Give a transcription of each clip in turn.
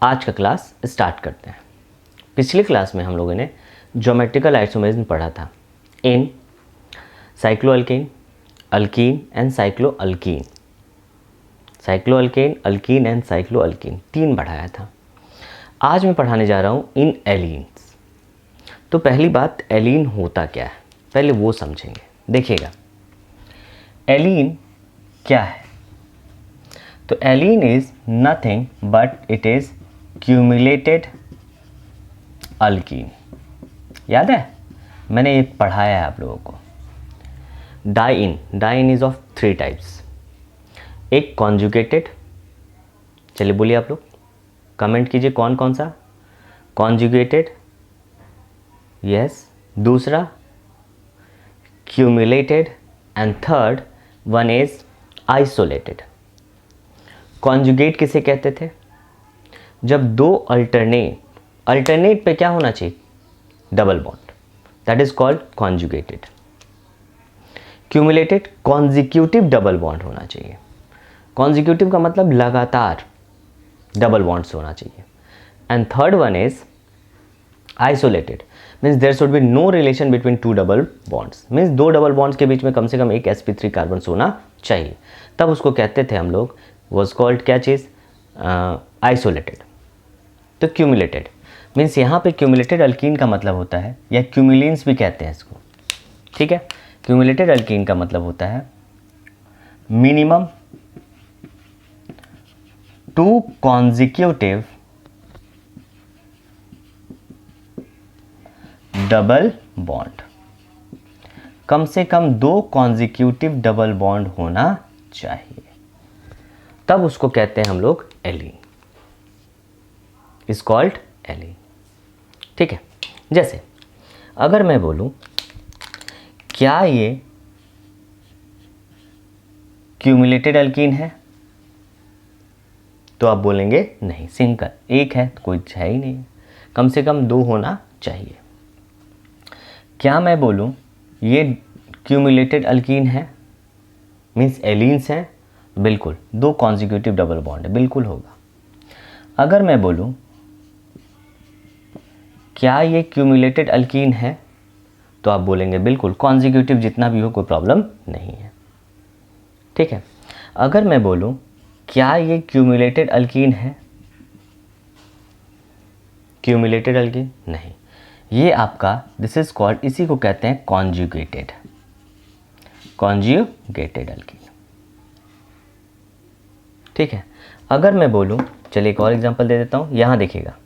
आज का class start करते हैं। पिछली क्लास में हम लोगों ने ज्योमेट्रिकल आइसोमेरिज्म पढ़ा था इन साइक्लोअल्केन, अल्कीन एंड साइक्लोअल्कीन। साइक्लोअल्केन, अल्कीन एंड साइक्लोअल्कीन 3 पढ़ाया था। आज मैं पढ़ाने जा रहा हूँ इन एलीन्स। तो पहली बात, एलीन होता क्या है पहले वो समझेंगे। देखिएगा एलीन क्या है। तो allene is nothing but it is cumulated alkene. याद है मैंने ये पढ़ाया है आप लोगों को। Diene is of 3 types. एक कॉन्जुगेटेड, चलिए बोलिए आप लोग, कमेंट कीजिए कौन कौन सा। Conjugated, yes. दूसरा cumulated and third one is isolated. Conjugate किसे कहते थे? जब दो अल्टरनेट पे क्या होना चाहिए? Double bond, that is called conjugated. Cumulated, consecutive double bond होना चाहिए। कॉन्जिक्यूटिव का मतलब लगातार डबल बॉन्ड्स होना चाहिए। And third one is isolated, means there should be no relation between 2 double bonds. Means 2 double bonds के बीच में कम से कम एक sp3 कार्बन होना चाहिए, तब उसको कहते थे हम लोग, वॉज कॉल्ड क्या चीज़? आइसोलेटेड। तो क्यूमुलेटेड मीन्स यहाँ पे क्यूमुलेटेड अल्कीन का मतलब होता है, या क्यूमुलिन्स भी कहते हैं इसको, ठीक है। क्यूमुलेटेड अल्कीन का मतलब होता है मिनिमम 2 कॉन्जिक्यूटिव डबल बॉन्ड। कम से कम 2 कॉन्जिक्यूटिव डबल बॉन्ड होना चाहिए, तब उसको कहते हैं हम लोग एलीन, इज कॉल्ड एलीन, ठीक है। जैसे अगर मैं बोलूं क्या ये क्यूमुलेटेड अल्कीन है, तो आप बोलेंगे नहीं, सिंगल एक है तो कोई है ही नहीं, कम से कम 2 होना चाहिए। क्या मैं बोलूं ये क्यूमुलेटेड अल्कीन है, मीन्स एलीन्स हैं, बिल्कुल 2 कॉन्जिक्यूटिव डबल बॉन्ड है, बिल्कुल होगा। अगर मैं बोलूं क्या ये क्यूमुलेटेड अल्कीन है, तो आप बोलेंगे बिल्कुल, कॉन्जिक्यूटिव जितना भी हो कोई प्रॉब्लम नहीं है, ठीक है। अगर मैं बोलूं क्या ये क्यूमुलेटेड अल्कीन है, क्यूमुलेटेड अल्कीन नहीं, ये आपका दिस इज कॉल्ड, इसी को कहते हैं कॉन्जुगेटेड, कॉन्जुगेटेड अल्कीन, ठीक है। अगर मैं बोलूं, चलिए एक और एग्जांपल दे देता हूं, यहां देखिएगा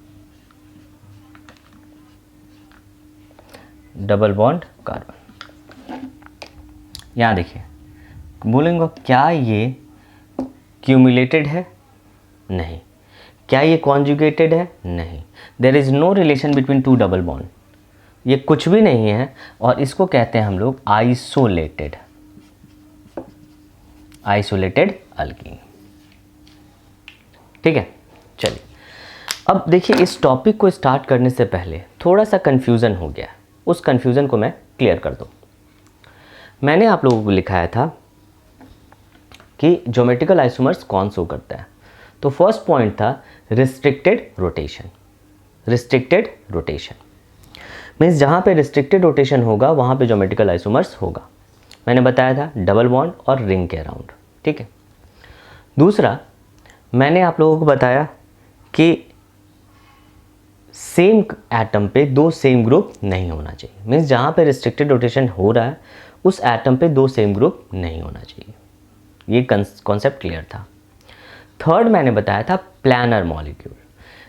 डबल बॉन्ड कार्बन, यहां देखिए, बोलेंगे क्या ये क्यूमुलेटेड है? नहीं। क्या ये कॉन्जुगेटेड है? नहीं। There is no relation between 2 double bond, ये कुछ भी नहीं है, और इसको कहते हैं हम लोग आइसोलेटेड, आइसोलेटेड अल्कीन, ठीक है। चलिए अब देखिए, इस टॉपिक को स्टार्ट करने से पहले थोड़ा सा कन्फ्यूज़न हो गया, उस कन्फ्यूज़न को मैं क्लियर कर दूं। मैंने आप लोगों को लिखाया था कि ज्योमेट्रिकल आइसोमर्स कौन शो करता है। तो फर्स्ट पॉइंट था restricted rotation. Restricted rotation means जहाँ पे रिस्ट्रिक्टेड रोटेशन होगा वहाँ पे ज्योमेट्रिकल आइसोमर्स होगा। मैंने बताया था डबल बॉन्ड और रिंग के अराउंड, ठीक है। दूसरा मैंने आप लोगों को बताया कि सेम एटम पे 2 सेम ग्रुप नहीं होना चाहिए, मीन्स जहाँ पे रिस्ट्रिक्टेड रोटेशन हो रहा है उस एटम पे 2 सेम ग्रुप नहीं होना चाहिए, ये कॉन्सेप्ट क्लियर था। थर्ड मैंने बताया था प्लानर मॉलिक्यूल।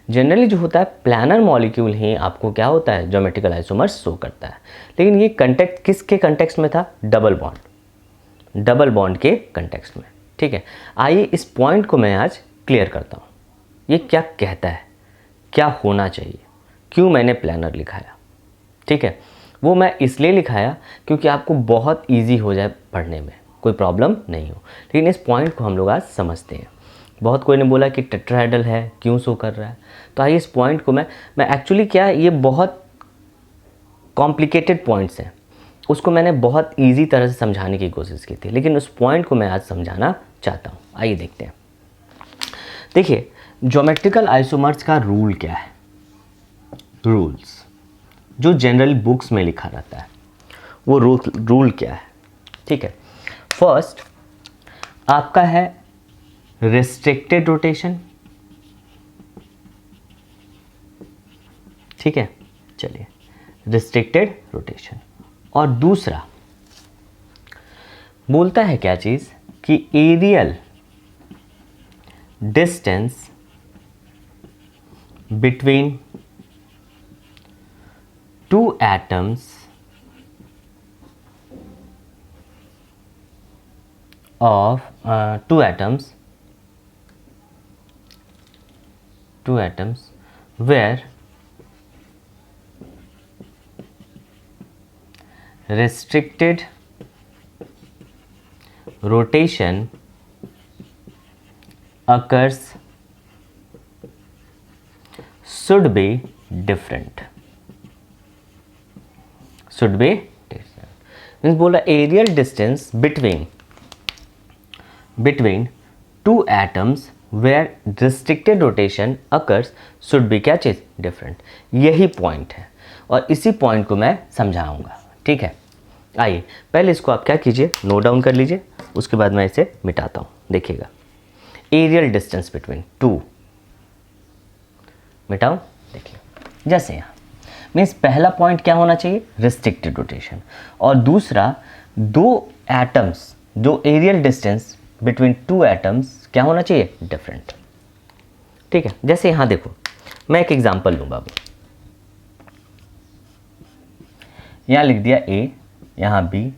जनरली जो होता है प्लानर मॉलिक्यूल ही आपको क्या होता है, ज्योमेट्रिकल आइसोमर्स शो करता है। लेकिन ये कंटेक्ट किसके कंटेक्स्ट में था? डबल बॉन्ड के कंटेक्स्ट में, ठीक है। आइए इस पॉइंट को मैं आज क्लियर करता हूँ, ये क्या कहता है, क्या होना चाहिए, क्यों मैंने प्लानर लिखाया, ठीक है। वो मैं इसलिए लिखाया क्योंकि आपको बहुत ईजी हो जाए पढ़ने में, कोई प्रॉब्लम नहीं हो। लेकिन इस पॉइंट को हम लोग आज समझते हैं। बहुत कोई ने बोला कि टेट्राहेड्रल है, क्यों शो कर रहा है, तो आइए इस पॉइंट को मैं एक्चुअली क्या, ये बहुत कॉम्प्लिकेटेड पॉइंट्स हैं, उसको मैंने बहुत इजी तरह से समझाने की कोशिश की थी, लेकिन उस पॉइंट को मैं आज समझाना चाहता हूँ। आइए देखते हैं। देखिए ज्योमेट्रिकल आइसोमर्स का रूल क्या है, रूल्स जो जनरल बुक्स में लिखा रहता है वो रूल क्या है। ठीक है, फर्स्ट आपका है रिस्ट्रिक्टेड रोटेशन। ठीक है, चलिए रिस्ट्रिक्टेड रोटेशन। और दूसरा बोलता है क्या चीज कि aerial distance between two atoms of two atoms where restricted rotation occurs should be different, means बोला aerial distance between two atoms where restricted rotation occurs should be क्या चीज डिफरेंट। यही पॉइंट है और इसी पॉइंट को मैं समझाऊंगा। ठीक है, आइए पहले इसको आप क्या कीजिए, नोट डाउन कर लीजिए, उसके बाद मैं इसे मिटाता हूँ। देखिएगा एरियल डिस्टेंस बिटवीन टू, मिटाओ। देखिए जैसे यहाँ मीन्स पहला पॉइंट क्या होना चाहिए, रिस्ट्रिक्टेड रोटेशन, और दूसरा दो एटम्स जो aerial distance between two atoms क्या होना चाहिए, डिफरेंट। ठीक है, जैसे यहां देखो मैं एक एग्जांपल लूं बाबू, यहां लिख दिया A, यहां B,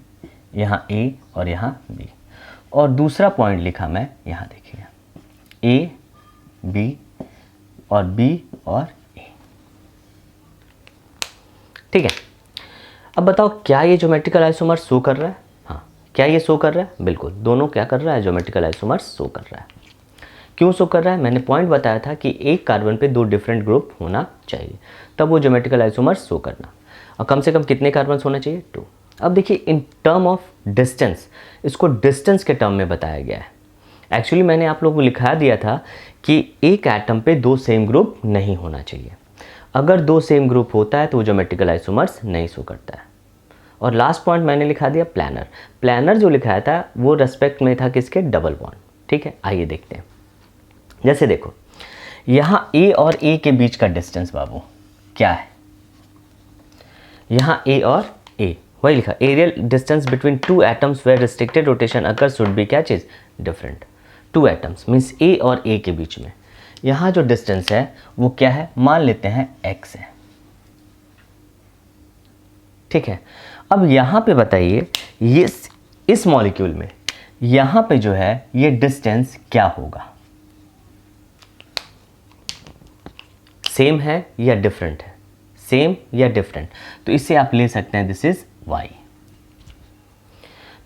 यहां A और यहां B, और दूसरा पॉइंट लिखा मैं यहां, देखिए A B और B और A। ठीक है, अब बताओ क्या ये ज्योमेट्रिकल आइसोमर शो कर रहा है, क्या ये शो कर रहा है, बिल्कुल दोनों क्या कर रहा है, ज्योमेट्रिकल आइसोमर्स शो कर रहा है। क्यों शो कर रहा है, मैंने पॉइंट बताया था कि एक कार्बन पे दो डिफरेंट ग्रुप होना चाहिए तब वो ज्योमेट्रिकल आइसोमर्स शो करना, और कम से कम कितने कार्बन होना चाहिए, 2। अब देखिए इन टर्म ऑफ डिस्टेंस, इसको डिस्टेंस के टर्म में बताया गया है। एक्चुअली मैंने आप लोगों को लिखा दिया था कि एक एटम पे दो सेम ग्रुप नहीं होना चाहिए, अगर दो सेम ग्रुप होता है तो वो ज्योमेट्रिकल आइसोमर्स नहीं शो करता है। और लास्ट पॉइंट मैंने लिखा दिया प्लानर जो लिखाया था वो रेस्पेक्ट में था किसके, डबल बॉन्ड। ठीक है, आइए देखते हैं। जैसे देखो यहाँ A और A के बीच का डिस्टेंस बाबू क्या है, यहाँ A और A वही लिखा, aerial distance between two atoms where restricted rotation occur should be क्या चीज, different. Two atoms means A और A के बीच में यहाँ जो डिस्टेंस है वो क्या है, मान लेते हैं x है। ठीक है, अब यहाँ पे बताइए ये इस मॉलिक्यूल में यहाँ पे जो है ये डिस्टेंस क्या होगा, सेम है या डिफरेंट है, सेम या डिफरेंट, तो इससे आप ले सकते हैं दिस इज y।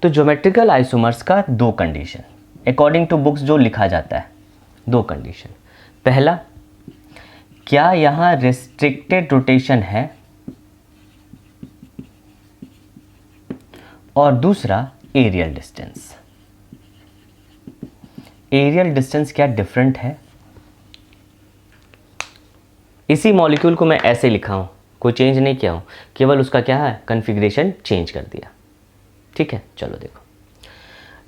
तो ज्योमेट्रिकल आइसोमर्स का दो कंडीशन अकॉर्डिंग टू बुक्स जो लिखा जाता है, दो कंडीशन, पहला क्या यहाँ रिस्ट्रिक्टेड रोटेशन है, और दूसरा एरियल डिस्टेंस, एरियल डिस्टेंस क्या डिफरेंट है। इसी मॉलिक्यूल को मैं ऐसे लिखा हूं, कोई चेंज नहीं किया हूं, केवल उसका क्या है कॉन्फ़िगरेशन चेंज कर दिया। ठीक है, चलो देखो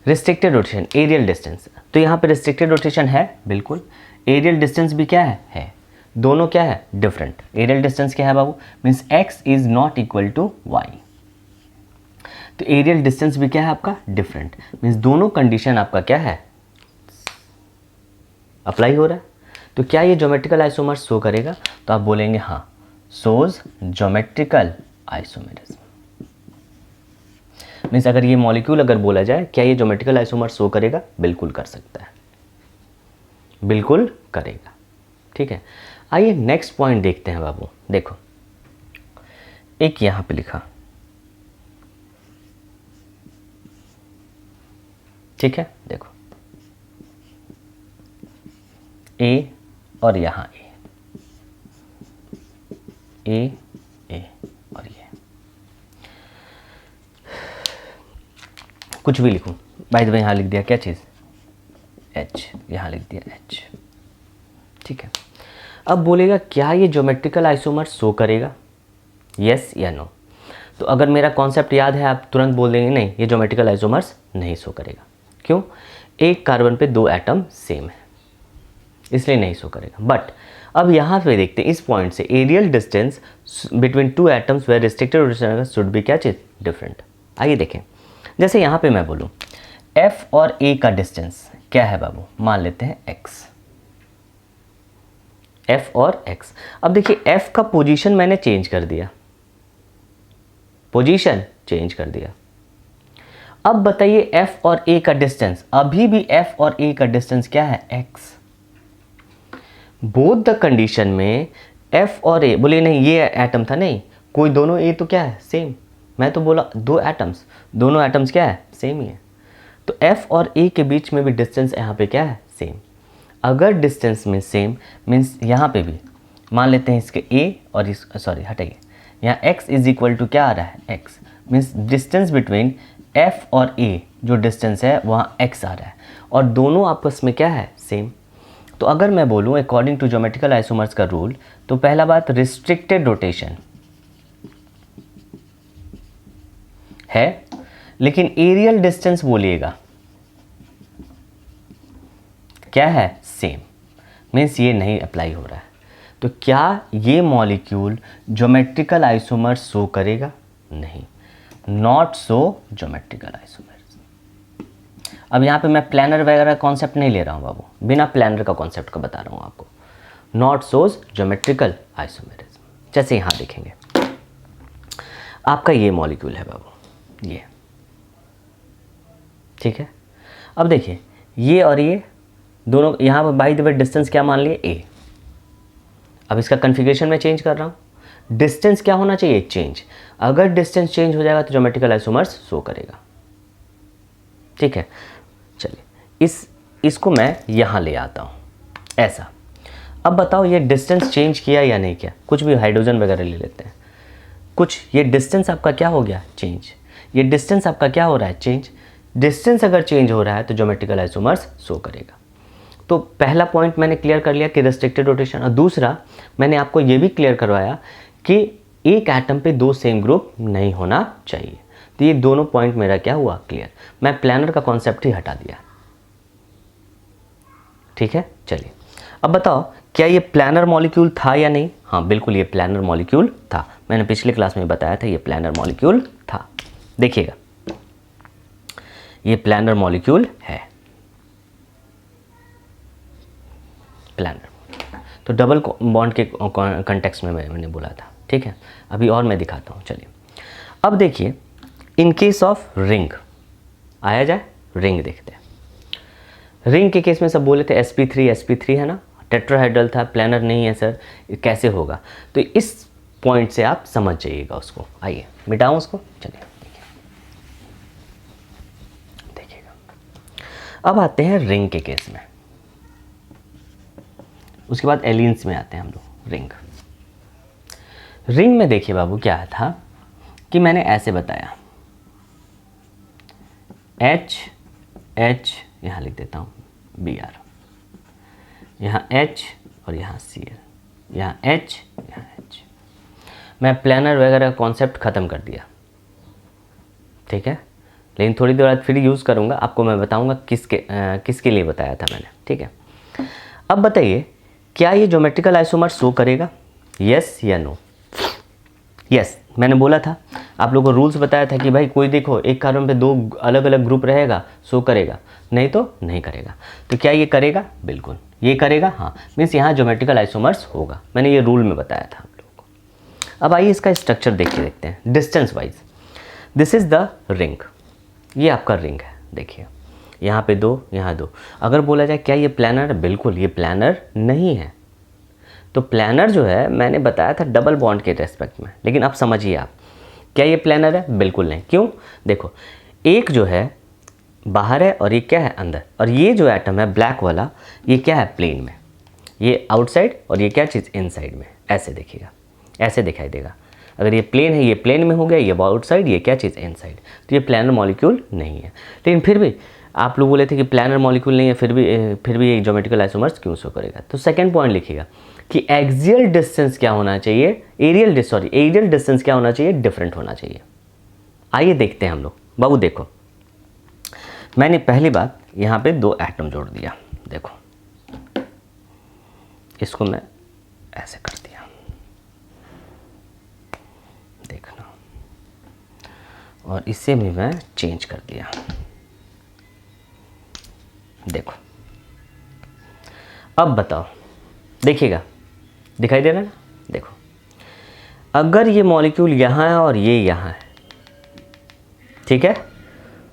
रिस्ट्रिक्टेड रोटेशन, एरियल डिस्टेंस, तो यहाँ पे रिस्ट्रिक्टेड रोटेशन है बिल्कुल, एरियल डिस्टेंस भी क्या है, दोनों क्या है, डिफरेंट। एरियल डिस्टेंस क्या है बाबू, means x is not equal to y, तो एरियल डिस्टेंस भी क्या है आपका, डिफरेंट, मीन्स दोनों कंडीशन आपका क्या है, अप्लाई हो रहा है। तो क्या ये ज्योमेट्रिकल आइसोमर्स शो करेगा, तो आप बोलेंगे हाँ, शोज ज्योमेट्रिकल आइसोमेरिज्म। मीन्स अगर ये मॉलिक्यूल अगर बोला जाए क्या ये ज्योमेट्रिकल आइसोमर्स शो करेगा, बिल्कुल कर सकता है, बिल्कुल करेगा। ठीक है, आइए नेक्स्ट पॉइंट देखते हैं बाबू। देखो एक यहां पे लिखा, ठीक है, देखो A और यहाँ A और ये कुछ भी लिखूं, बाय द वे यहाँ लिख दिया क्या चीज़, H, यहाँ लिख दिया H। ठीक है। अब बोलेगा क्या ये ज्योमेट्रिकल आइसोमर शो करेगा, यस या नो। तो अगर मेरा कॉन्सेप्ट याद है आप तुरंत बोल देंगे नहीं ये ज्योमेट्रिकल आइसोमर्स नहीं शो करेगा। क्यों? एक कार्बन पे 2 एटम सेम है इसलिए नहीं शो करेगा। बट अब यहाँ पे देखते हैं इस पॉइंट से aerial distance between 2 atoms where restricted rotation should be क्या चीज डिफरेंट। आइए देखें, जैसे यहाँ पे मैं बोलूँ F और A का डिस्टेंस क्या है बाबू, मान लेते हैं x, F और x। अब देखिए F का पोजीशन मैंने चेंज कर दिया, पोजीशन चेंज कर दिया। अब बताइए F और A का डिस्टेंस, अभी भी F और A का डिस्टेंस क्या है x। बोथ द कंडीशन में F और A, बोले नहीं ये एटम था, नहीं कोई दोनों A तो क्या है सेम, मैं तो बोला 2 एटम्स, दोनों एटम्स क्या है सेम ही है। तो F और A के बीच में भी डिस्टेंस यहाँ पे क्या है सेम। अगर डिस्टेंस में सेम मीन्स यहाँ पे भी मान लेते हैं इसके A और इस सॉरी हटाइए, यहाँ x इज इक्वल टू क्या आ रहा है x, means distance between F और A जो डिस्टेंस है वहाँ x आ रहा है और दोनों आपस में क्या है सेम। तो अगर मैं बोलूँ अकॉर्डिंग टू ज्योमेट्रिकल आइसोमर्स का रूल, तो पहला बात रिस्ट्रिक्टेड रोटेशन है लेकिन एरियल डिस्टेंस बोलिएगा क्या है सेम, मीन्स ये नहीं अप्लाई हो रहा है। तो क्या ये मॉलिक्यूल ज्योमेट्रिकल आइसोमर शो करेगा, नहीं, नॉट शो ज्योमेट्रिकल आइसोमर्स। अब यहाँ पे मैं प्लानर वगैरह कॉन्सेप्ट नहीं ले रहा हूँ बाबू, बिना प्लानर का कॉन्सेप्ट का बता रहा हूँ आपको, नॉट शोज ज्योमेट्रिकल आइसोमेरिज्म। जैसे यहाँ देखेंगे आपका ये मॉलिक्यूल है बाबू, ये ठीक है। अब देखिए ये और ये दोनों यहाँ पर बाय द वे डिस्टेंस क्या मान लिए a। अब इसका कन्फिगरेशन मैं चेंज कर रहा हूँ, डिस्टेंस क्या होना चाहिए चेंज। अगर डिस्टेंस चेंज हो जाएगा तो ज्योमेट्रिकल आइसोमर्स शो करेगा, ठीक है। चलिए इसको मैं यहाँ ले आता हूँ ऐसा। अब बताओ ये डिस्टेंस चेंज किया या नहीं किया, कुछ भी हाइड्रोजन वगैरह ले लेते हैं, कुछ ये डिस्टेंस आपका क्या हो गया चेंज, ये डिस्टेंस आपका क्या हो रहा है चेंज। डिस्टेंस अगर चेंज हो रहा है तो ज्योमेट्रिकल आइसोमर्स शो करेगा। तो पहला पॉइंट मैंने क्लियर कर लिया कि रिस्ट्रिक्टेड रोटेशन, और दूसरा मैंने आपको ये भी क्लियर करवाया कि एक एटम पे 2 सेम ग्रुप नहीं होना चाहिए। तो ये दोनों पॉइंट मेरा क्या हुआ क्लियर, मैं प्लानर का कॉन्सेप्ट ही हटा दिया, ठीक है। चलिए अब बताओ क्या ये प्लानर मॉलिक्यूल था या नहीं। हाँ बिल्कुल ये प्लानर मॉलिक्यूल था, मैंने पिछले क्लास में बताया था ये प्लानर मॉलिक्यूल था। देखिएगा ये प्लानर मॉलिक्यूल है, प्लानर। तो डबल बॉन्ड के कॉन्टेक्स्ट में मैंने बोला था, ठीक है। अभी और मैं दिखाता हूँ, चलिए अब देखिए इन केस ऑफ रिंग, आया जाए रिंग देखते हैं। रिंग के केस में सब बोले थे sp3 है ना, टेट्राहेड्रल था, प्लानर नहीं है सर, कैसे होगा। तो इस पॉइंट से आप समझ जाइएगा उसको। आइए मिटाऊं उसको, चलिए देखिएगा। अब आते हैं रिंग के केस में, उसके बाद एलियंस में आते हैं हम लोग। रिंग में देखिए बाबू क्या था कि मैंने ऐसे बताया H यहाँ लिख देता हूँ Br, यहाँ H और यहाँ Cl, यहाँ H यहाँ H। मैं प्लानर वगैरह कॉन्सेप्ट ख़त्म कर दिया, ठीक है। लेकिन थोड़ी देर बाद फिर यूज़ करूँगा, आपको मैं बताऊँगा किसके लिए बताया था मैंने, ठीक है। अब बताइए क्या ये ज्योमेट्रिकल आइसोमर शो करेगा, यस या नो। यस मैंने बोला था, आप लोगों को रूल्स बताया था कि भाई कोई देखो एक कार्बन पे 2 अलग अलग ग्रुप रहेगा शो करेगा, नहीं तो नहीं करेगा। तो क्या ये करेगा, बिल्कुल ये करेगा, हाँ मीन्स यहाँ ज्योमेट्रिकल आइसोमर्स होगा, मैंने ये रूल में बताया था आप लोगों को। अब आइए इसका स्ट्रक्चर देख के देखते हैं distance wise. This is the ring, ये आपका रिंग है, देखिए यहाँ पे 2 यहाँ 2। अगर बोला जाए क्या ये प्लानर है, बिल्कुल ये प्लानर नहीं है। तो प्लानर जो है मैंने बताया था डबल बॉन्ड के रेस्पेक्ट में, लेकिन अब समझिए आप क्या ये प्लानर है, बिल्कुल नहीं। क्यों, देखो एक जो है बाहर है और ये क्या है अंदर, और ये जो एटम है ब्लैक वाला ये क्या है प्लेन में, ये आउटसाइड और ये क्या चीज़ इनसाइड में। ऐसे देखिएगा, ऐसे दिखाई देगा। अगर ये प्लेन है ये प्लेन में हो गया, ये आउटसाइड, ये क्या चीज़ इनसाइड। तो ये प्लानर मॉलिक्यूल नहीं है। लेकिन फिर भी आप लोग बोले थे कि प्लानर मॉलिक्यूल नहीं है, फिर भी एक ज्योमेट्रिकल आइसोमर्स क्यों शो करेगा। तो सेकंड पॉइंट लिखिएगा कि एक्सियल डिस्टेंस क्या होना चाहिए, एरियल डिस्टेंस क्या होना चाहिए, डिफरेंट होना चाहिए। आइए देखते हैं हम लोग। बाबू देखो, मैंने पहली बात यहाँ पे 2 एटम जोड़ दिया, देखो इसको मैं ऐसे कर दिया, देखना, और इसे भी मैं चेंज कर दिया, देखो। अब बताओ, देखिएगा, दिखाई दे रहा है ना, देखो अगर ये मॉलिक्यूल यहाँ है और ये यहाँ है, ठीक है।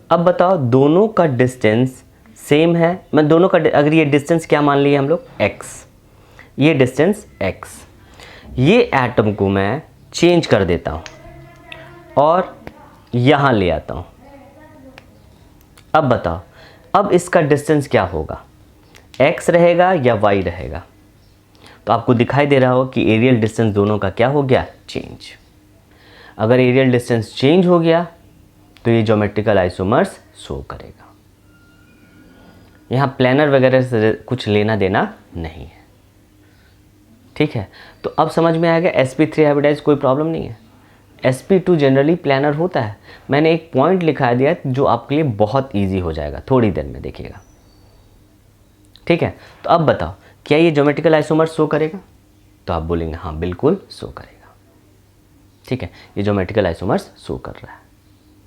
अब बताओ दोनों का डिस्टेंस सेम है, मैं दोनों का, अगर ये डिस्टेंस क्या मान लिए हम लोग, x, ये डिस्टेंस x, ये एटम को मैं चेंज कर देता हूँ और यहाँ ले आता हूँ। अब बताओ, अब इसका डिस्टेंस क्या होगा, x रहेगा या y रहेगा। तो आपको दिखाई दे रहा हो कि एरियल डिस्टेंस दोनों का क्या हो गया, चेंज। अगर एरियल डिस्टेंस चेंज हो गया तो ये ज्योमेट्रिकल आइसोमर्स शो करेगा। यहाँ प्लानर वगैरह से कुछ लेना देना नहीं है, ठीक है। तो अब समझ में आ गया, sp3 हाइब्रिडाइज कोई प्रॉब्लम नहीं है, sp2 जनरली प्लानर होता है। मैंने एक पॉइंट लिखा दिया जो आपके लिए बहुत ईजी हो जाएगा, थोड़ी देर में देखिएगा, ठीक है। तो अब बताओ, क्या ये ज्योमेट्रिकल आइसोमर्स शो करेगा। तो आप बोलेंगे हाँ बिल्कुल शो करेगा, ठीक है, ये ज्योमेट्रिकल आइसोमर्स शो कर रहा है,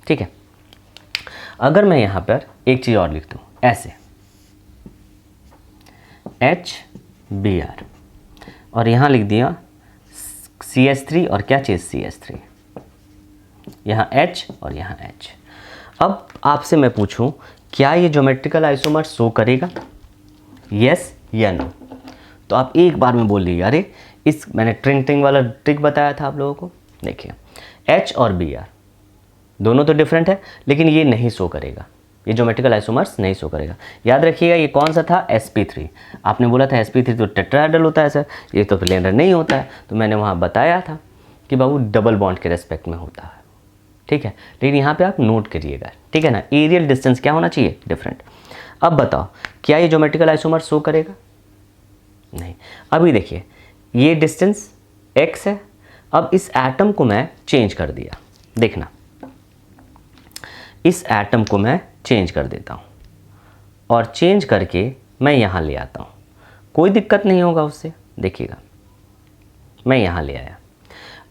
ठीक है। अगर मैं यहाँ पर एक चीज़ और लिख दूँ ऐसे, HBr, और यहाँ लिख दिया CH3 और क्या चीज़, CH3, यहाँ H और यहाँ H। अब आपसे मैं पूछूं, क्या ये ज्योमेट्रिकल आइसोमर शो करेगा, यस या नो। तो आप एक बार में बोल दीजिए, अरे इस मैंने ट्रिंग वाला ट्रिक बताया था आप लोगों को। देखिए H और Br दोनों तो डिफरेंट है, लेकिन ये नहीं शो करेगा, ये ज्योमेट्रिकल आइसोमर्स नहीं शो करेगा। याद रखिएगा ये कौन सा था, sp3। आपने बोला था sp3 तो टेट्राहेड्रल होता है सर, ये तो प्लेनर नहीं होता है। तो मैंने वहाँ बताया था कि बाबू डबल बॉन्ड के रेस्पेक्ट में होता है, ठीक है। लेकिन यहाँ पे आप नोट करिएगा, ठीक है ना, एरियल डिस्टेंस क्या होना चाहिए, डिफरेंट। अब बताओ, क्या ये ज्योमेट्रिकल आइसोमर शो करेगा, नहीं। अभी देखिए ये डिस्टेंस x है, अब इस एटम को मैं चेंज कर दिया, देखना इस एटम को मैं चेंज कर देता हूँ और चेंज करके मैं यहाँ ले आता हूँ, कोई दिक्कत नहीं होगा उससे। देखिएगा मैं यहाँ ले आया,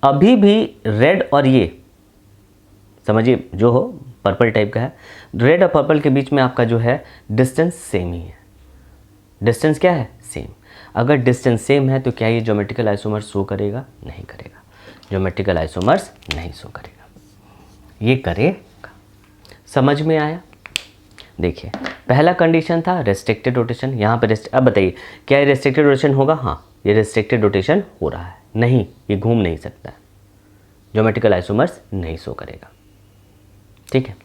अभी भी रेड और ये समझिए जो हो पर्पल टाइप का है, रेड और पर्पल के बीच में आपका जो है डिस्टेंस सेम ही है। डिस्टेंस क्या है, सेम। अगर डिस्टेंस सेम है तो क्या ये ज्योमेट्रिकल आइसोमर शो करेगा, नहीं करेगा, ज्योमेट्रिकल आइसोमर्स नहीं शो करेगा, ये करेगा। समझ में आया। देखिए पहला कंडीशन था रेस्ट्रिक्टेड रोटेशन, यहाँ पे अब बताइए क्या ये रेस्ट्रिक्टेड रोटेशन होगा, हाँ ये रेस्ट्रिक्टेड रोटेशन हो रहा है, नहीं ये घूम नहीं सकता, ज्योमेट्रिकल आइसोमर्स नहीं शो करेगा, ठीक है।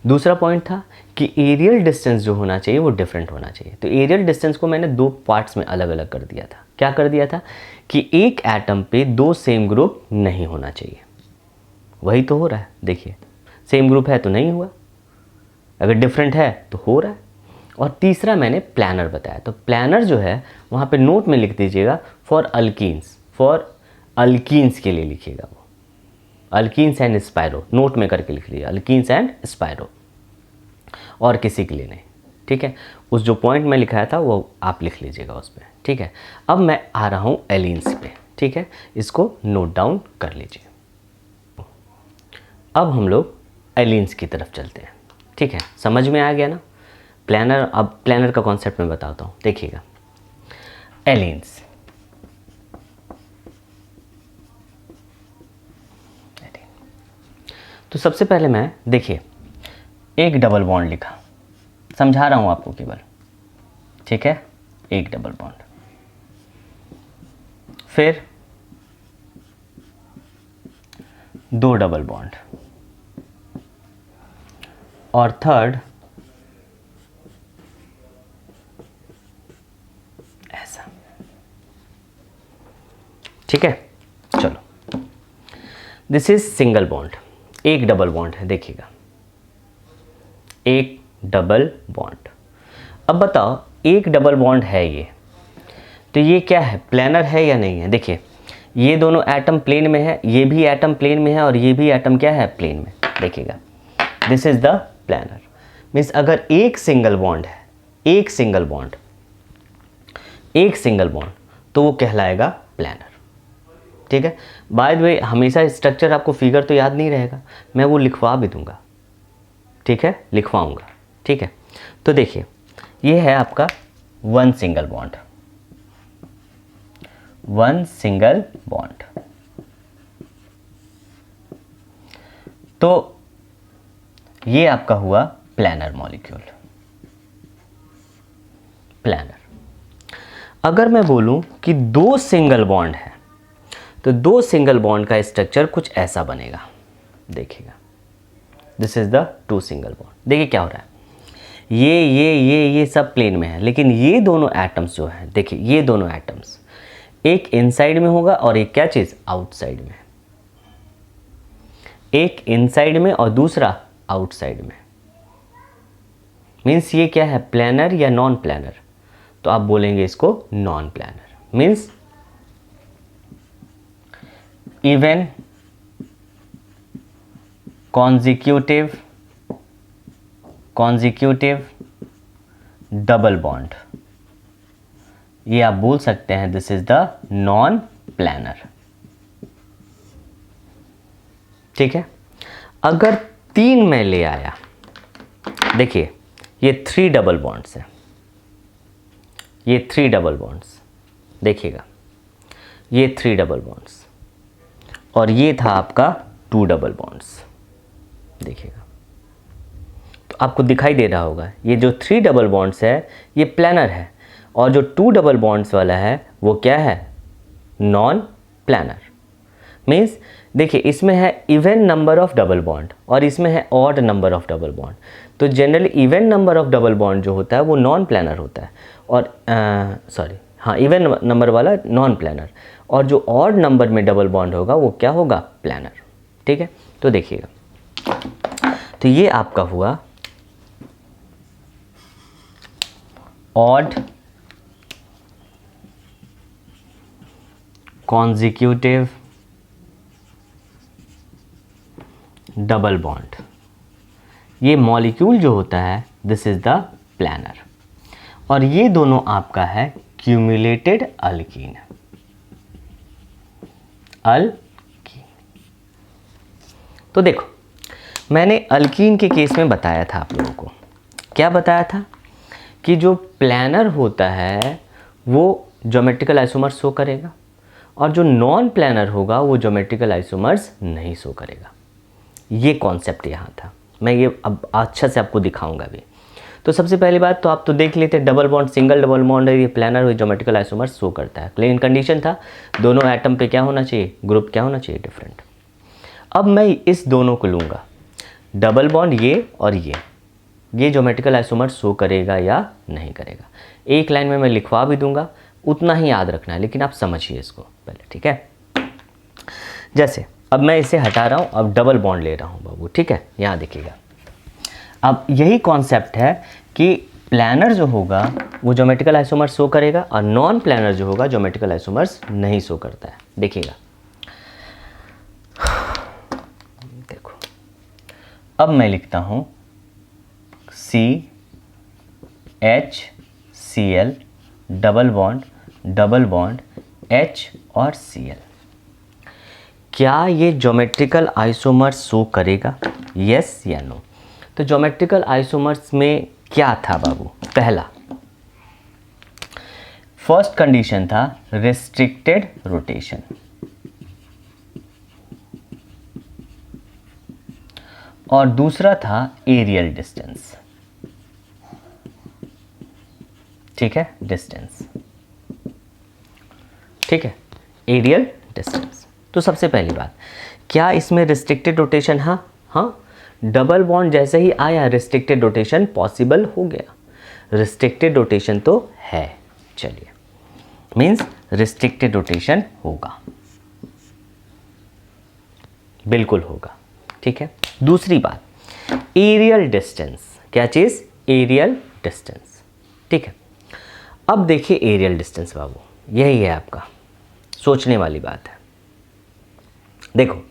दूसरा पॉइंट था कि एरियल डिस्टेंस जो होना चाहिए वो डिफरेंट होना चाहिए। तो एरियल डिस्टेंस को मैंने 2 पार्ट्स में अलग अलग कर दिया था। क्या कर दिया था कि एक एटम पे 2 सेम ग्रुप नहीं होना चाहिए, वही तो हो रहा है। देखिए सेम ग्रुप है तो नहीं हुआ, अगर डिफरेंट है तो हो रहा है। और तीसरा मैंने प्लानर बताया, तो प्लानर जो है वहाँ पे नोट में लिख दीजिएगा फॉर अल्कीन्स के लिए लिखिएगा, वो अल्कीन्स एंड स्पायरो नोट में करके लिख लीजिए, अल्कीन्स एंड स्पायरो, और किसी के लिए नहीं, ठीक है। उस जो पॉइंट में लिखाया था वो आप लिख लीजिएगा उस पर, ठीक है। अब मैं आ रहा हूँ एलीन्स पे, ठीक है, इसको नोट डाउन कर लीजिए। अब हम लोग एलीन्स की तरफ चलते हैं, ठीक है। समझ में आ गया ना प्लानर। अब प्लानर का कॉन्सेप्ट मैं बताता हूँ, देखिएगा एलीन्स, तो सबसे पहले मैं देखिए एक डबल बॉन्ड लिखा, समझा रहा हूँ आपको केवल, ठीक है, एक डबल बॉन्ड, फिर 2 डबल बॉन्ड, और थर्ड ऐसा, ठीक है। चलो दिस इज सिंगल बॉन्ड, एक डबल बॉन्ड है, देखिएगा एक डबल बॉन्ड। अब बताओ एक डबल बॉन्ड है ये, तो ये क्या है, प्लेनर है या नहीं है? देखिए ये दोनों एटम प्लेन में है, ये भी एटम प्लेन में है और ये भी एटम क्या है, प्लेन में। देखिएगा this is the planar. Means अगर एक सिंगल बॉन्ड है, एक सिंगल बॉन्ड तो वो कहलाएगा प्लेनर। ठीक है, बाय द वे हमेशा स्ट्रक्चर आपको फिगर तो याद नहीं रहेगा, मैं वो लिखवा भी दूंगा। ठीक है, लिखवाऊंगा। ठीक है, तो देखिए ये है आपका one single bond, one single bond. तो ये आपका हुआ प्लेनर मॉलिक्यूल, प्लेनर। अगर मैं बोलूं कि दो सिंगल बॉन्ड है, तो दो सिंगल बॉन्ड का स्ट्रक्चर कुछ ऐसा बनेगा। देखिएगा this is the two single bond. देखिए क्या हो रहा है, ये सब प्लेन में है, लेकिन ये दोनों एटम्स जो है, देखिए ये दोनों एटम्स एक इनसाइड में होगा और एक क्या चीज़, आउटसाइड में। एक इनसाइड में और दूसरा आउटसाइड में। मीन्स ये क्या है, प्लेनर या नॉन प्लेनर? तो आप बोलेंगे इसको non planar. Means even consecutive double bond, ये आप बोल सकते हैं this is the non planar. ठीक है, अगर तीन में ले आया, देखिए ये थ्री डबल बॉन्ड्स है, ये थ्री डबल बॉन्ड्स, देखिएगा ये थ्री डबल बॉन्ड्स और ये था आपका टू डबल बॉन्ड्स। देखिएगा तो आपको दिखाई दे रहा होगा, ये जो थ्री डबल बॉन्ड्स है ये प्लेनर है और जो टू डबल बॉन्ड्स वाला है वो क्या है, नॉन प्लेनर। मीन्स देखिए इसमें है even number of double bond और इसमें है odd number of double bond. तो generally even number of double bond जो होता है वो नॉन प्लेनर होता है, और इवन नंबर वाला नॉन प्लेनर, और जो ऑड नंबर में डबल बॉन्ड होगा वो क्या होगा, प्लेनर। ठीक है, तो देखिएगा, तो ये आपका हुआ ऑड कॉन्जिक्यूटिव डबल बॉन्ड। ये मॉलिक्यूल जो होता है दिस इज द प्लेनर, और ये दोनों आपका है क्यूमुलेटेड अल्कीन। तो देखो मैंने अल्कीन के केस में बताया था आप लोगों को, क्या बताया था कि जो प्लेनर होता है वो ज्योमेट्रिकल आइसोमर्स शो करेगा और जो नॉन प्लेनर होगा वो ज्योमेट्रिकल आइसोमर्स नहीं शो करेगा। ये कॉन्सेप्ट यहाँ था, मैं ये अब अच्छा से आपको दिखाऊंगा भी। तो सबसे पहली बात तो आप तो देख लेते double bond, single double bond है, ये प्लेनर हुई ज्योमेट्रिकल आइसोमर्स शो करता है, लेकिन कंडीशन था दोनों एटम पे क्या होना चाहिए, ग्रुप क्या होना चाहिए, डिफरेंट। अब मैं इस दोनों को लूँगा, डबल बॉन्ड ये और ये ज्योमेट्रिकल आइसोमर्स शो करेगा या नहीं करेगा। एक लाइन में मैं लिखवा भी दूंगा, उतना ही याद रखना है, लेकिन आप समझिए इसको पहले। ठीक है, जैसे अब मैं इसे हटा रहा हूँ, अब डबल बॉन्ड ले रहा हूँ बाबू। ठीक है, यहाँ देखिएगा, अब यही कॉन्सेप्ट है कि प्लेनर जो होगा वो ज्योमेट्रिकल आइसोमर्स शो करेगा और नॉन प्लेनर जो होगा ज्योमेट्रिकल आइसोमर्स नहीं शो करता है। देखिएगा देखो, अब मैं लिखता हूँ CHCl डबल बॉन्ड H और Cl। क्या ये ज्योमेट्रिकल आइसोमर्स शो करेगा, यस या नो? तो ज्योमेट्रिकल आइसोमर्स में क्या था बाबू, पहला फर्स्ट कंडीशन था रिस्ट्रिक्टेड रोटेशन, और दूसरा था एरियल डिस्टेंस। ठीक है, डिस्टेंस, ठीक है, एरियल डिस्टेंस। तो सबसे पहली बात, क्या इसमें रिस्ट्रिक्टेड रोटेशन? हाँ, डबल बॉन्ड जैसे ही आया रिस्ट्रिक्टेड रोटेशन पॉसिबल हो गया, रिस्ट्रिक्टेड रोटेशन तो है। चलिए, मीन्स रिस्ट्रिक्टेड रोटेशन होगा, बिल्कुल होगा। ठीक है, दूसरी बात एरियल डिस्टेंस, क्या चीज़, एरियल डिस्टेंस। ठीक है, अब देखिए एरियल डिस्टेंस बाबू, यही है आपका, सोचने वाली बात है। देखो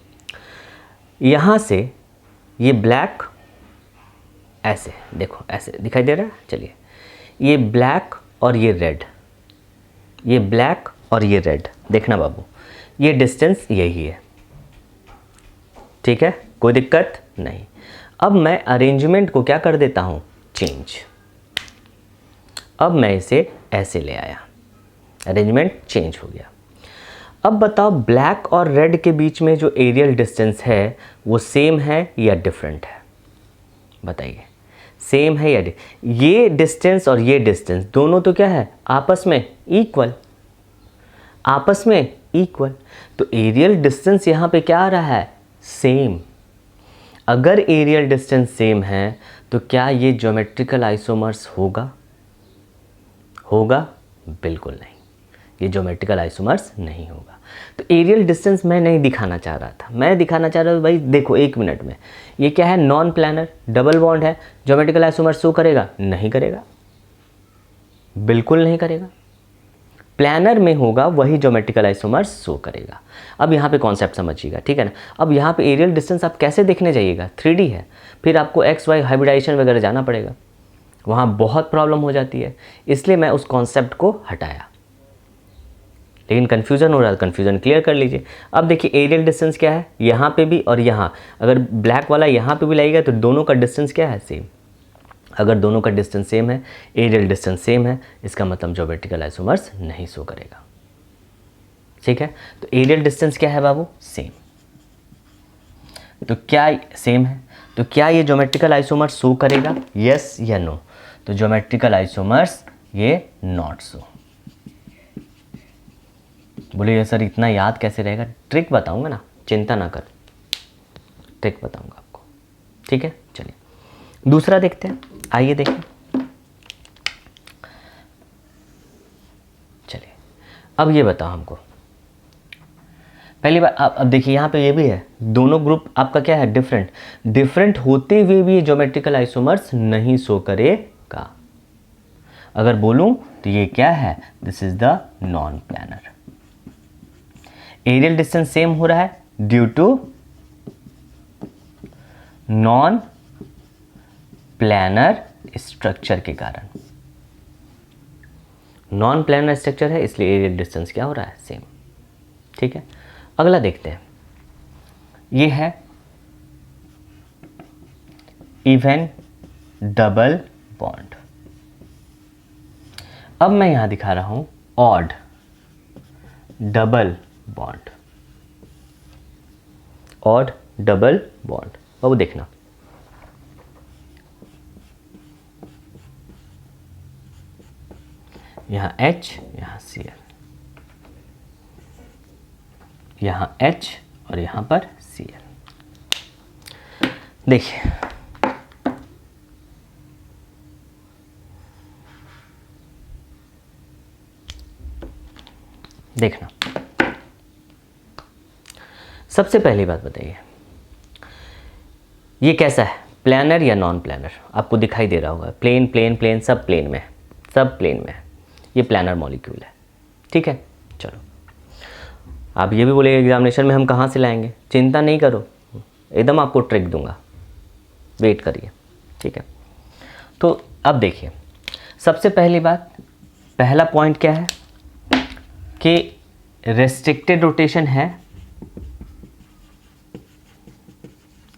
यहाँ से ये ब्लैक ऐसे, देखो ऐसे दिखाई दे रहा है, चलिए ये ब्लैक और ये रेड, ये ब्लैक और ये रेड, देखना बाबू ये डिस्टेंस यही है। ठीक है, कोई दिक्कत नहीं। अब मैं अरेंजमेंट को क्या कर देता हूँ, चेंज। अब मैं इसे ऐसे ले आया, अरेंजमेंट चेंज हो गया। अब बताओ ब्लैक और रेड के बीच में जो एरियल डिस्टेंस है वो सेम है या डिफरेंट है, बताइए, सेम है या ये डिस्टेंस और ये डिस्टेंस दोनों तो क्या है, आपस में इक्वल, आपस में इक्वल। तो एरियल डिस्टेंस यहाँ पे क्या आ रहा है, सेम। अगर एरियल डिस्टेंस सेम है तो क्या ये ज्योमेट्रिकल आइसोमर्स होगा, होगा? बिल्कुल नहीं, ये ज्योमेट्रिकल आइसोमर्स नहीं होगा। तो एरियल डिस्टेंस मैं नहीं दिखाना चाह रहा था, मैं दिखाना चाह रहा था भाई देखो एक मिनट में, ये क्या है, नॉन प्लानर डबल बॉन्ड है, ज्योमेट्रिकल आइसोमर्स शो करेगा? नहीं करेगा, बिल्कुल नहीं करेगा। प्लानर में होगा वही ज्योमेट्रिकल आइसोमर्स शो करेगा। अब यहाँ पे कॉन्सेप्ट समझिएगा, ठीक है ना। अब यहाँ पे एरियल डिस्टेंस आप कैसे देखने जाइएगा, 3D है, फिर आपको एक्स वाई हाइब्रिडाइजेशन वगैरह जाना पड़ेगा, वहाँ बहुत प्रॉब्लम हो जाती है, इसलिए मैं उस कॉन्सेप्ट को हटाया। लेकिन कन्फ्यूज़न हो रहा है, कन्फ्यूज़न क्लियर कर लीजिए। अब देखिए एरियल डिस्टेंस क्या है, यहाँ पे भी और यहाँ, अगर ब्लैक वाला यहाँ पे भी लगेगा तो दोनों का डिस्टेंस क्या है, सेम। अगर दोनों का डिस्टेंस सेम है, एरियल डिस्टेंस सेम है, इसका मतलब ज्योमेट्रिकल आइसोमर्स नहीं शो करेगा। ठीक है, तो एरियल डिस्टेंस क्या है बाबू, सेम। तो क्या सेम है, तो क्या ये ज्योमेट्रिकल आइसोमर्स शो करेगा, यस या नो? तो ज्योमेट्रिकल आइसोमर्स ये नॉट शो। बोलिए सर इतना याद कैसे रहेगा, ट्रिक बताऊंगा ना, चिंता ना कर, ट्रिक बताऊंगा आपको। ठीक है, चलिए दूसरा देखते हैं, आइए देखें। चलिए अब ये बताओ हमको, पहली बार अब देखिए यहाँ पे ये भी है, दोनों ग्रुप आपका क्या है, डिफरेंट। डिफरेंट होते हुए भी ज्योमेट्रिकल आइसोमर्स नहीं शो करेगा। अगर बोलूं तो ये क्या है, this is the non planar. Aerial distance same हो रहा है due to non planar structure के कारण। नॉन प्लानर स्ट्रक्चर है इसलिए एरियल डिस्टेंस क्या हो रहा है, सेम। ठीक है, अगला देखते हैं, ये है इवन डबल बॉन्ड। अब मैं यहां दिखा रहा हूं odd double bond, odd double bond. अब देखना यहां H, यहां Cl, यहां H और यहां पर Cl। देखिए देखना, सबसे पहली बात बताइए ये कैसा है, प्लानर या नॉन प्लानर? आपको दिखाई दे रहा होगा, प्लेन प्लेन प्लेन सब प्लेन में, सब प्लेन में है, ये प्लानर मॉलिक्यूल है। ठीक है, चलो आप ये भी बोलेंगे एग्जामिनेशन में हम कहाँ से लाएंगे, चिंता नहीं करो, एकदम आपको ट्रिक दूंगा, वेट करिए। ठीक है, तो अब देखिए सबसे पहली बात, पहला पॉइंट क्या है कि रेस्ट्रिक्टेड रोटेशन है,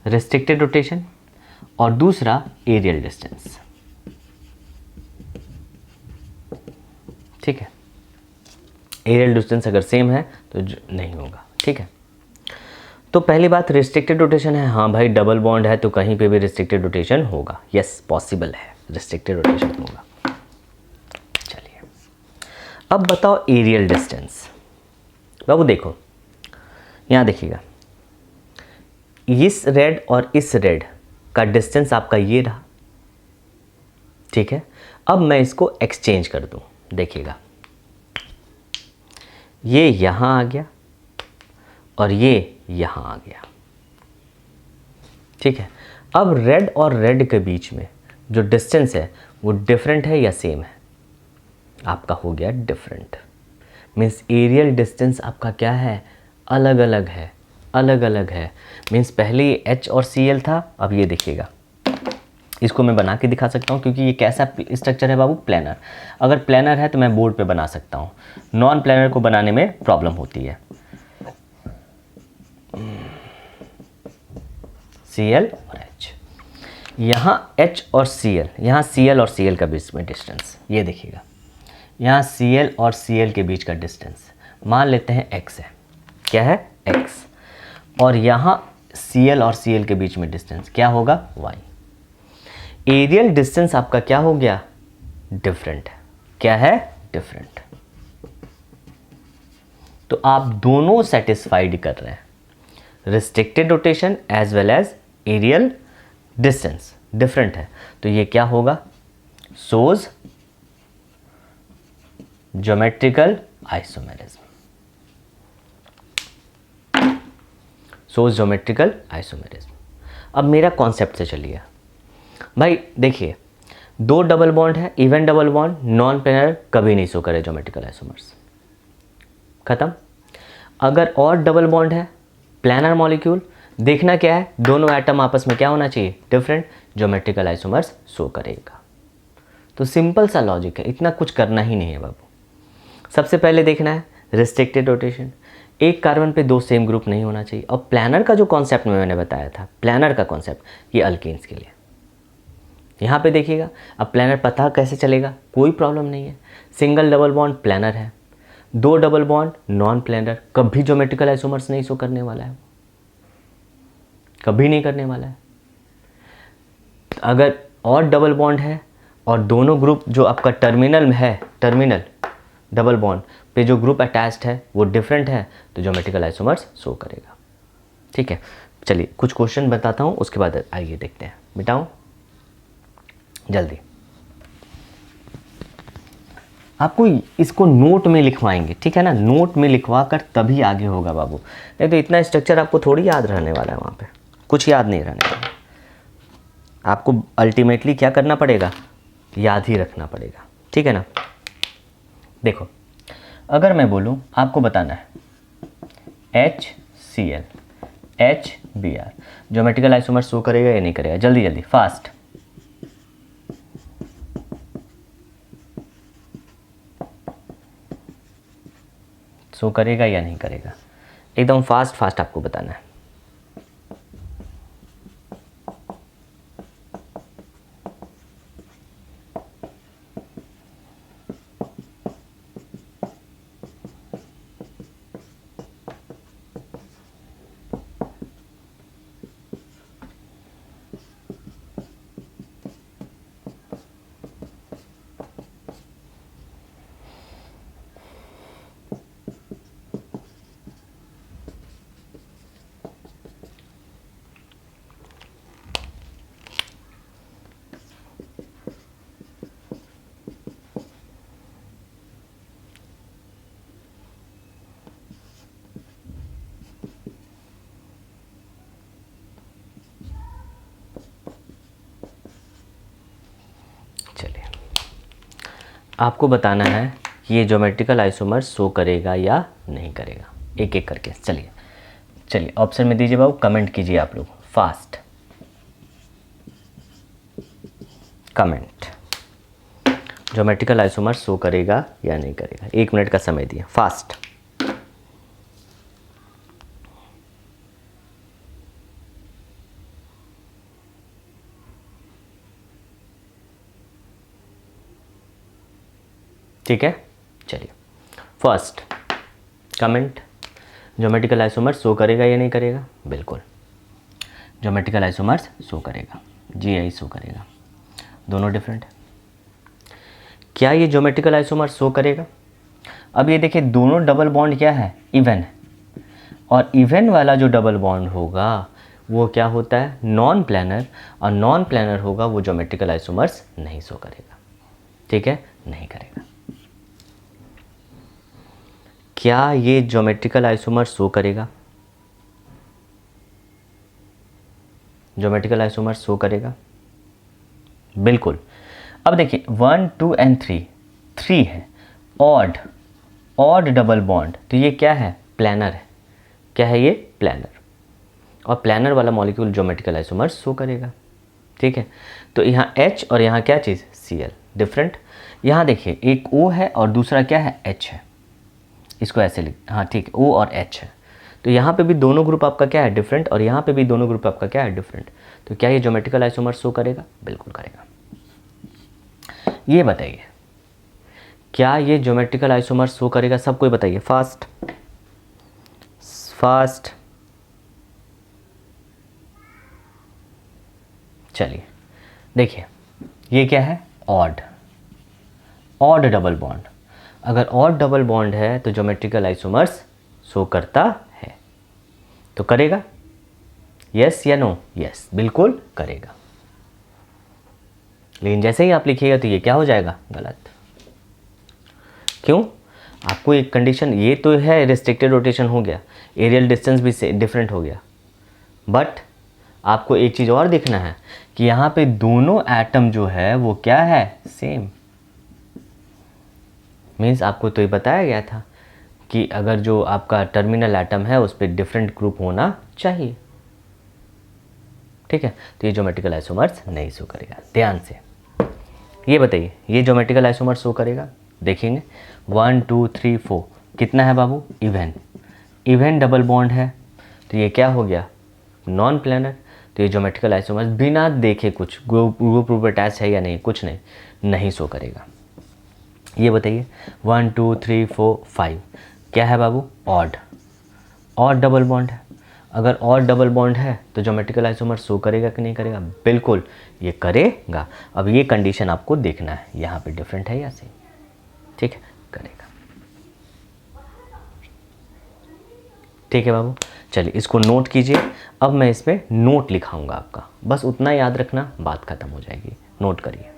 रेस्ट्रिक्टेड रोटेशन, और दूसरा एरियल डिस्टेंस। ठीक है, एरियल डिस्टेंस अगर सेम है तो नहीं होगा। ठीक है, तो पहली बात रेस्ट्रिक्टेड रोटेशन है, हाँ भाई डबल बॉन्ड है तो कहीं पे भी रेस्ट्रिक्टेड रोटेशन होगा, यस पॉसिबल है, रेस्ट्रिक्टेड रोटेशन होगा। चलिए अब बताओ एरियल डिस्टेंस। बाबू देखो यहाँ देखिएगा, इस रेड और इस रेड का डिस्टेंस आपका ये रहा। ठीक है, अब मैं इसको एक्सचेंज कर दूं, देखिएगा ये यहां आ गया और ये यहां आ गया। ठीक है, अब रेड और रेड के बीच में जो डिस्टेंस है वो डिफरेंट है या सेम है? आपका हो गया डिफरेंट। मीन्स एरियल डिस्टेंस आपका क्या है? अलग अलग है, अलग अलग है। मीन्स पहले ये एच और सी एल था, अब ये देखिएगा, इसको मैं बना के दिखा सकता हूँ क्योंकि ये कैसा स्ट्रक्चर है बाबू? प्लानर। अगर प्लानर है तो मैं बोर्ड पे बना सकता हूँ, नॉन प्लानर को बनाने में प्रॉब्लम होती है। सी एल और एच, यहाँ एच और सी एल, यहाँ सी एल और सी एल का बीच में डिस्टेंस ये देखिएगा, यहाँ सी एल और सी एल के बीच का डिस्टेंस मान लेते हैं x है। क्या है? x। और यहाँ सी एल और सी एल के बीच में डिस्टेंस क्या होगा? y। एरियल डिस्टेंस आपका क्या हो गया? डिफरेंट है। क्या है? डिफरेंट। तो आप दोनों सेटिस्फाइड कर रहे हैं, restricted rotation as well as aerial distance different है, तो ये क्या होगा? Shows geometrical isomerism. Shows geometrical isomerism. अब मेरा कॉन्सेप्ट से चलिए भाई, देखिए दो डबल बॉन्ड है, even double bond, non planar कभी नहीं शो करे ज्योमेट्रिकल आइसोमर्स, खत्म। अगर और डबल बॉन्ड है, प्लानर मॉलिक्यूल, देखना क्या है? दोनों एटम आपस में क्या होना चाहिए? डिफरेंट, ज्योमेट्रिकल आइसोमर्स शो करेगा। तो सिंपल सा लॉजिक है, इतना कुछ करना ही नहीं है बाबू। सबसे पहले देखना है रिस्ट्रिक्टेड रोटेशन, एक कार्बन पे दो सेम ग्रुप नहीं होना चाहिए। और प्लानर का जो कॉन्सेप्ट मैंने बताया था, प्लानर का कॉन्सेप्ट, ये अल्केन्स के लिए। यहाँ पे देखिएगा, अब प्लानर पता कैसे चलेगा? कोई प्रॉब्लम नहीं है, सिंगल डबल बॉन्ड प्लानर है, दो डबल बॉन्ड नॉन प्लानर, कभी ज्योमेट्रिकल आइसोमर्स नहीं शो करने वाला है, कभी नहीं करने वाला है। अगर और डबल बॉन्ड है और दोनों ग्रुप जो आपका टर्मिनल में है, टर्मिनल डबल बॉन्ड पे जो ग्रुप अटैच्ड है वो डिफरेंट है, तो ज्योमेट्रिकल आइसोमर्स शो करेगा। ठीक है, चलिए कुछ क्वेश्चन बताता हूँ, उसके बाद आइए देखते हैं। मिटाऊँ जल्दी, आपको इसको नोट में लिखवाएंगे, ठीक है ना? नोट में लिखवा कर तभी आगे होगा बाबू, नहीं तो इतना स्ट्रक्चर आपको थोड़ी याद रहने वाला है, वहाँ पे कुछ याद नहीं रहने वाला। आपको अल्टीमेटली क्या करना पड़ेगा? याद ही रखना पड़ेगा, ठीक है ना? देखो, अगर मैं बोलूँ आपको बताना है HCl HBr geometrical isomer show करेगा या नहीं करेगा? जल्दी जल्दी फास्ट। शो करेगा या नहीं करेगा? एकदम फास्ट फास्ट आपको बताना है। आपको बताना है कि ये ज्योमेट्रिकल आइसोमर शो करेगा या नहीं करेगा, एक एक करके। चलिए चलिए ऑप्शन में दीजिए बाबू, कमेंट कीजिए आप लोग fast comment. Geometrical isomer show करेगा या नहीं करेगा? 1 मिनट का समय दिया, फास्ट। ठीक है, चलिए first comment, geometrical isomers show करेगा या नहीं करेगा? बिल्कुल ज्योमेट्रिकल आइसोमर्स शो करेगा, GI शो करेगा, दोनों डिफरेंट है। क्या ये ज्योमेट्रिकल आइसोमर्स शो करेगा? अब ये देखिए दोनों डबल बॉन्ड क्या है? इवन है, और इवन वाला जो डबल बॉन्ड होगा वो क्या होता है? नॉन प्लानर, और नॉन प्लानर होगा वो ज्योमेट्रिकल आइसोमर्स नहीं शो करेगा। ठीक है, नहीं करेगा। क्या ये ज्योमेट्रिकल आइसोमर शो करेगा? ज्योमेट्रिकल आइसोमर शो करेगा? बिल्कुल। अब देखिए 1 2 एंड 3, 3 है, ऑड डबल बॉन्ड, तो ये क्या है? प्लानर है। क्या है ये? प्लानर। और प्लानर वाला मॉलिक्यूल ज्योमेट्रिकल आइसोमर शो करेगा। ठीक है, तो यहाँ H और यहाँ क्या चीज़? Cl, different. यहाँ देखिए एक O है और दूसरा क्या है? H है। इसको ऐसे लिख, हाँ ठीक है, O और H है। तो यहाँ पे भी दोनों ग्रुप आपका क्या है? डिफरेंट। और यहाँ पे भी दोनों ग्रुप आपका क्या है? डिफरेंट। तो क्या ये ज्योमेट्रिकल आइसोमर शो करेगा? बिल्कुल करेगा। ये बताइए, क्या ये ज्योमेट्रिकल आइसोमर शो करेगा? सब कोई बताइए, फास्ट फास्ट। चलिए देखिए, ये क्या है? Odd double bond. अगर ऑड डबल बॉन्ड है तो ज्योमेट्रिकल आइसोमर्स शो करता है। तो करेगा? यस या नो? यस, बिल्कुल करेगा। लेकिन जैसे ही आप लिखिएगा तो ये क्या हो जाएगा? गलत। क्यों? आपको एक कंडीशन, ये तो है रिस्ट्रिक्टेड रोटेशन हो गया, एरियल डिस्टेंस भी से डिफरेंट हो गया, बट आपको एक चीज़ और देखना है कि यहाँ पे दोनों एटम जो है वो क्या है? सेम। मीन्स आपको तो ये बताया गया था कि अगर जो आपका टर्मिनल एटम है उस पर डिफरेंट ग्रुप होना चाहिए। ठीक है, तो ये ज्योमेट्रिकल आइसोमर्स नहीं शो करेगा। ध्यान से ये बताइए, ये ज्योमेट्रिकल आइसोमर शो करेगा? देखेंगे 1 2 3 4 कितना है बाबू? इवन डबल बॉन्ड है, तो ये क्या हो गया? Non planner. तो ये ज्योमेट्रिकल आइसोमर्स बिना देखे कुछ ग्रुप अटैच है या नहीं, कुछ नहीं शो करेगा। ये बताइए 1 2 3 4 5 क्या है बाबू? ऑड डबल बॉन्ड है। अगर ऑड डबल बॉन्ड है तो ज्योमेट्रिकल आइसोमर शो करेगा कि नहीं करेगा? बिल्कुल ये करेगा। अब ये कंडीशन आपको देखना है, यहाँ पे डिफरेंट है या सेम। ठीक है, करेगा। ठीक है बाबू, चलिए इसको नोट कीजिए। अब मैं इस पर नोट लिखाऊंगा आपका, बस उतना याद रखना, बात खत्म हो जाएगी। नोट करिए।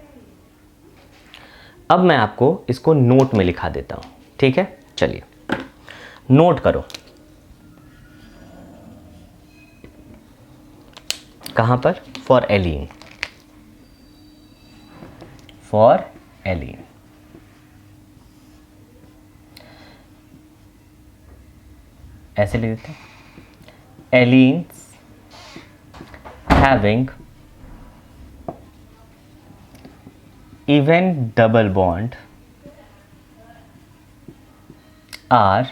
अब मैं आपको इसको नोट में लिखा देता हूँ। ठीक है, चलिए नोट करो। कहाँ पर? For allene. ऐसे लिख देते हैं, allenes having even double bond are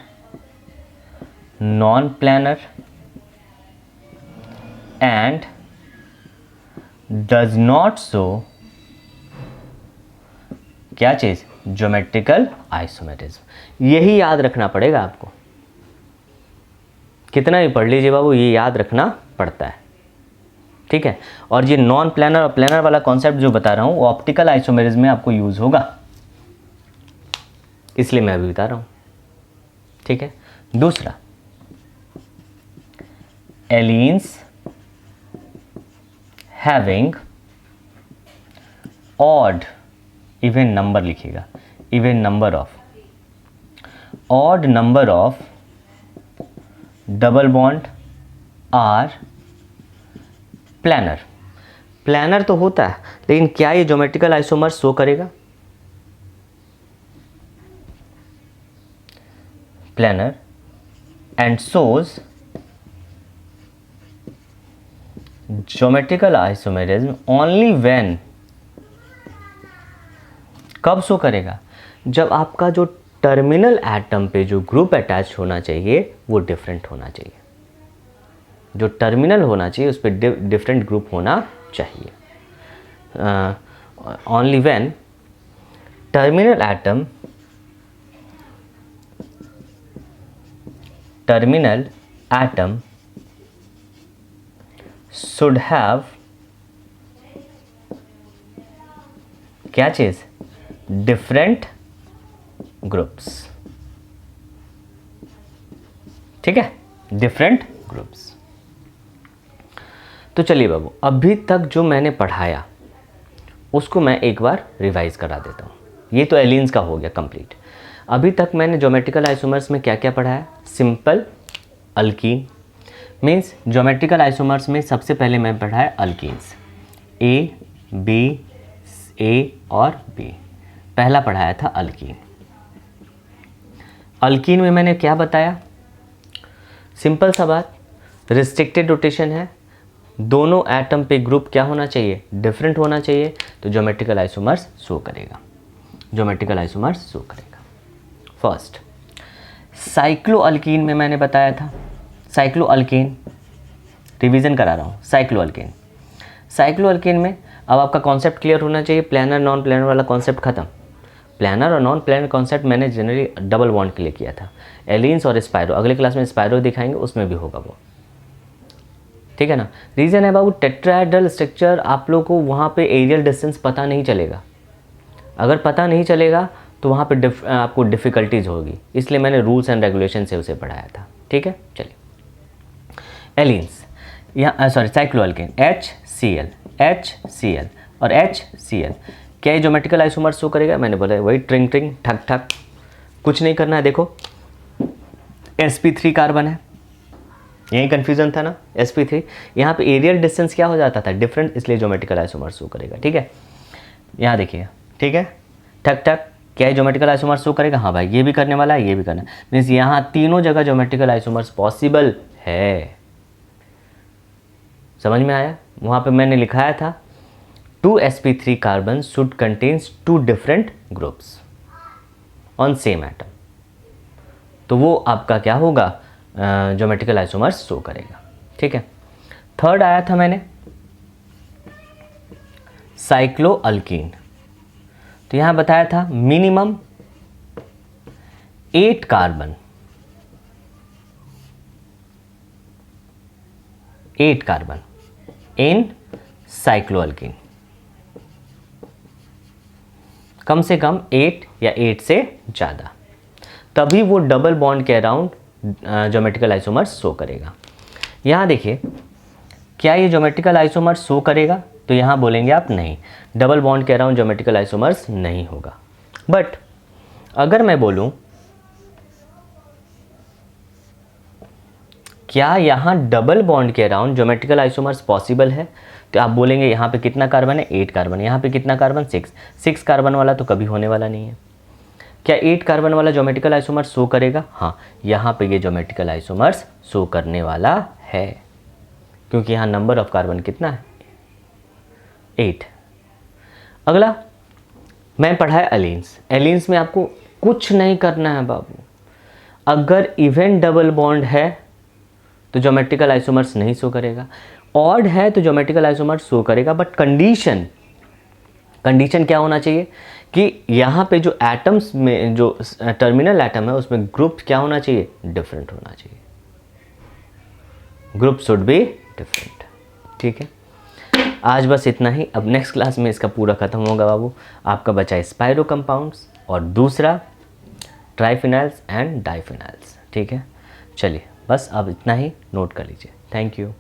non planar and does not show क्या चीज? Geometrical isomerism. यही याद रखना पड़ेगा आपको, कितना भी पढ़ लीजिए बाबू, ये याद रखना पड़ता है। ठीक है, और ये नॉन प्लानर और प्लानर वाला कॉन्सेप्ट जो बता रहा हूं वो ऑप्टिकल आइसोमेरिज्म में आपको यूज होगा, इसलिए मैं अभी बता रहा हूं। ठीक है, दूसरा allenes having odd, even number लिखिएगा, even number of, odd number of double bond are planar. Planar तो होता है, लेकिन क्या ये ज्योमेट्रिकल आइसोमर शो करेगा? Planar and shows geometrical isomerism only when, कब शो करेगा? जब आपका जो टर्मिनल एटम पे जो ग्रुप अटैच होना चाहिए वो डिफरेंट होना चाहिए। जो टर्मिनल होना चाहिए उस पर डिफरेंट ग्रुप होना चाहिए। Only when terminal atom should have क्या चीज? Different groups. ठीक है, डिफरेंट ग्रुप्स। तो चलिए बाबू, अभी तक जो मैंने पढ़ाया उसको मैं एक बार रिवाइज करा देता हूँ। ये तो एलिन्स का हो गया कंप्लीट। अभी तक मैंने ज्योमेट्रिकल आइसोमर्स में क्या क्या पढ़ाया? Simple alkyne, means geometrical isomers में सबसे पहले मैं पढ़ाया अल्कीन्स, A B ए और बी। पहला पढ़ाया था अल्कीन। अल्कीन में मैंने क्या बताया, सिंपल सा बात, रिस्ट्रिक्टेड रोटेशन है, दोनों एटम पे ग्रुप क्या होना चाहिए, डिफरेंट होना चाहिए, तो ज्योमेट्रिकल आइसोमर्स शो करेगा, ज्योमेट्रिकल आइसोमर्स शो करेगा। फर्स्ट साइक्लोअल्कीन में मैंने बताया था, साइक्लोअल्कीन रिवीजन करा रहा हूँ, साइक्लोअल्कीन। साइक्लोअल्कीन में अब आपका कॉन्सेप्ट क्लियर होना चाहिए, प्लानर नॉन प्लानर वाला कॉन्सेप्ट खत्म। प्लानर और नॉन प्लानर कॉन्सेप्ट मैंने जनरली डबल बॉन्ड के लिए किया था, एलिन्स और स्पायरो, अगले क्लास में स्पायरो दिखाएंगे, उसमें भी होगा वो, ठीक है ना। रीज़न है बाबू, टेट्राहेड्रल स्ट्रक्चर आप लोग को वहाँ पे एरियल डिस्टेंस पता नहीं चलेगा, अगर पता नहीं चलेगा तो वहाँ पे आपको डिफ़िकल्टीज होगी, इसलिए मैंने रूल्स एंड रेगुलेशन से उसे पढ़ाया था, ठीक है। चलिए एलिन्स, यहाँ सॉरी साइक्लोअल्केन, HCl और HCl, क्या ये ज्योमेट्रिकल आइसोमर शो करेगा, मैंने बोला वही ट्रिंग ट्रिंग ठक ठक, कुछ नहीं करना है। देखो sp3 कार्बन है, यही कन्फ्यूजन था ना, sp3, यहाँ पे एरियल डिस्टेंस क्या हो जाता था, डिफरेंट, इसलिए ज्योमेट्रिकल आइसोमर शो करेगा, ठीक है। यहाँ देखिए, ठीक है, ठक ठक, क्या है ज्योमेट्रिकल आइसोमर शो करेगा, हाँ भाई ये भी करने वाला है, ये भी करना, मीन्स यहाँ तीनों जगह ज्योमेट्रिकल आइसोमर्स पॉसिबल है, समझ में आया। वहाँ पे मैंने लिखाया था 2sp3 carbon should contains 2 different groups on same atom, तो वो आपका क्या होगा, ज्योमेट्रिकल आइसोमर्स शो करेगा, ठीक है। थर्ड आया था मैंने साइक्लोअल्कीन, तो यहाँ बताया था मिनिमम 8 कार्बन, 8 कार्बन इन साइक्लोअल्कीन, कम से कम 8 या 8 से ज़्यादा, तभी वो डबल बॉन्ड के अराउंड ज्योमेट्रिकल आइसोमर्स शो करेगा। यहाँ देखिए, क्या ये ज्योमेट्रिकल आइसोमर्स शो करेगा, तो यहाँ बोलेंगे आप नहीं, डबल बॉन्ड के अराउंड ज्योमेट्रिकल आइसोमर्स नहीं होगा। बट अगर मैं बोलूँ क्या यहाँ डबल बॉन्ड के अराउंड ज्योमेट्रिकल आइसोमर्स पॉसिबल है, तो आप बोलेंगे यहाँ पे कितना कार्बन है, 8 कार्बन, यहाँ पे कितना कार्बन, 6 कार्बन वाला तो कभी होने वाला नहीं है। क्या 8 कार्बन वाला ज्योमेट्रिकल आइसोमर्स शो करेगा, हाँ यहाँ पे ये ज्योमेट्रिकल आइसोमर्स शो करने वाला है, क्योंकि यहाँ नंबर ऑफ कार्बन कितना है, 8। अगला मैं पढ़ा है एलिन्स। एलिन्स में आपको कुछ नहीं करना है बाबू, अगर इवन डबल बॉन्ड है तो ज्योमेट्रिकल आइसोमर्स नहीं शो करेगा, ऑड है तो ज्योमेट्रिकल आइसोमर्स शो करेगा, बट कंडीशन क्या होना चाहिए कि यहाँ पे जो एटम्स में जो टर्मिनल एटम है उसमें ग्रुप क्या होना चाहिए, डिफरेंट होना चाहिए, ग्रुप शुड बी डिफरेंट, ठीक है। आज बस इतना ही, अब नेक्स्ट क्लास में इसका पूरा खत्म होगा बाबू। आपका बचा है स्पायरो कंपाउंड्स और दूसरा ट्राइफिनाइल्स एंड डाइफिनाइल्स, ठीक है। चलिए बस अब इतना ही, नोट कर लीजिए। Thank you.